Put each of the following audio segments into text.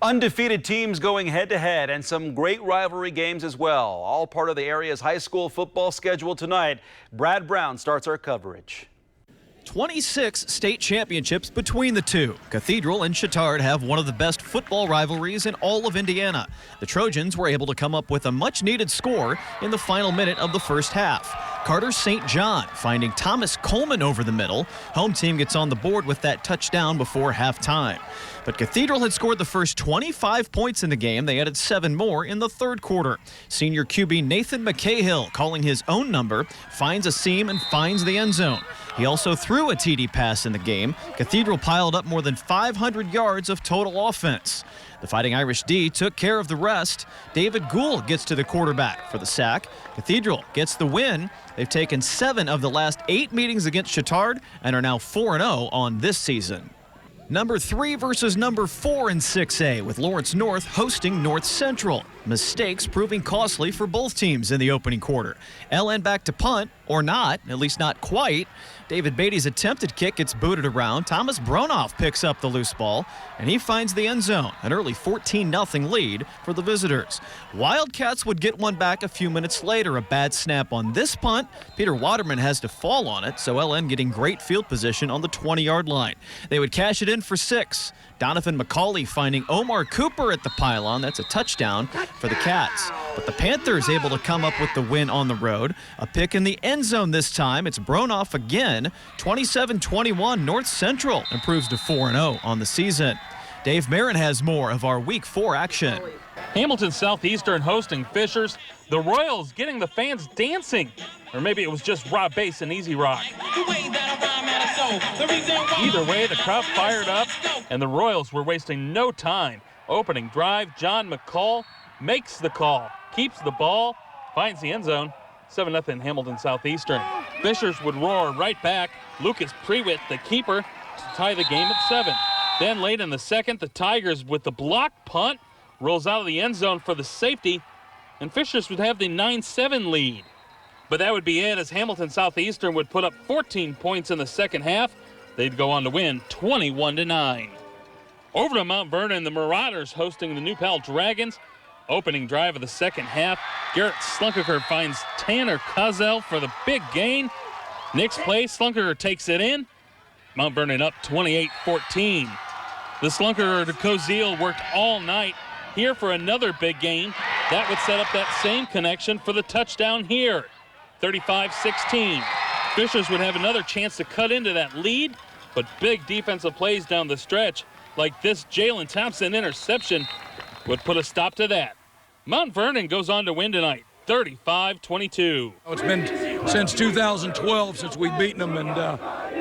Undefeated teams going head-to-head and some great rivalry games as well. All part of the area's high school football schedule tonight. Brad Brown starts our coverage. 26 state championships between the two. Cathedral and Chatard have one of the best football rivalries in all of Indiana. The Trojans were able to come up with a much-needed score in the final minute of the first half. Carter St. John finding Thomas Coleman over the middle. Home team gets on the board with that touchdown before halftime. But Cathedral had scored the first 25 points in the game. They added 7 more in the third quarter. Senior QB Nathan McCahill, calling his own number, finds a seam and finds the end zone. He also threw a TD pass in the game. Cathedral piled up more than 500 yards of total offense. The Fighting Irish D took care of the rest. David Gould gets to the quarterback for the sack. Cathedral gets the win. They've taken 7 of the last 8 meetings against Chatard and are now 4-0 on this season. Number 3 versus number 4 in 6A, with Lawrence North hosting North Central. Mistakes proving costly for both teams in the opening quarter. LN back to punt, or not, at least not quite. David Beatty's attempted kick gets booted around. Thomas Bronoff picks up the loose ball, and he finds the end zone. An early 14-0 lead for the visitors. Wildcats would get one back a few minutes later. A bad snap on this punt. Peter Waterman has to fall on it, so LN getting great field position on the 20-yard line. They would cash it in for 6. Donovan McCauley finding Omar Cooper at the pylon. That's a touchdown for the Cats. But the Panthers able to come up with the win on the road. A pick in the end zone this time. It's Bronoff again. 27-21, North Central improves to 4-0 on the season. Dave Marin has more of our Week 4 action. Hamilton Southeastern hosting Fishers. The Royals getting the fans dancing. Or maybe it was just Rob Bass and Easy Rock. Either way, the crowd fired up, and the Royals were wasting no time. Opening drive, John McCall makes the call, keeps the ball, finds the end zone. 7-0 Hamilton Southeastern. Fishers would roar right back. Lucas Prewitt, the keeper, to tie the game at 7. Then late in the second, the Tigers with the block punt rolls out of the end zone for the safety, and Fishers would have the 9-7 lead. But that would be it, as Hamilton Southeastern would put up 14 points in the second half. They'd go on to win 21-9. Over to Mount Vernon, the Marauders hosting the New Pal Dragons. Opening drive of the second half, Garrett Slunkaker finds Tanner Cozell for the big gain. Next play, Slunkaker takes it in. Mount Vernon up 28-14. The Slunkaker to Cozell worked all night here for another big gain. That would set up that same connection for the touchdown here. 35-16. Fishers would have another chance to cut into that lead, but big defensive plays down the stretch, like this Jalen Thompson interception, would put a stop to that. Mount Vernon goes on to win tonight, 35-22. It's been since 2012 since we've beaten them, and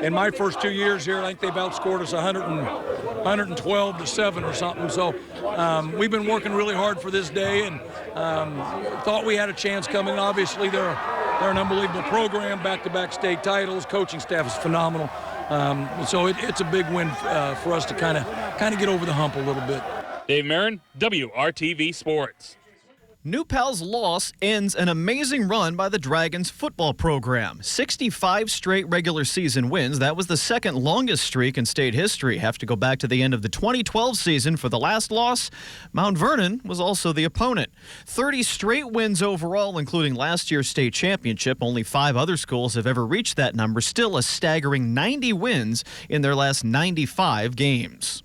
in my first 2 years here, I think they've outscored us 112-7 or something. So we've been working really hard for this day, and thought we had a chance coming. Obviously, they're an unbelievable program, back-to-back state titles. Coaching staff is phenomenal. So it's a big win for us to kind of get over the hump a little bit. Dave Marin, WRTV Sports. New Pal's loss ends an amazing run by the Dragons football program. 65 straight regular season wins. That was the second longest streak in state history. Have to go back to the end of the 2012 season for the last loss. Mount Vernon was also the opponent. 30 straight wins overall, including last year's state championship. Only 5 other schools have ever reached that number. Still a staggering 90 wins in their last 95 games.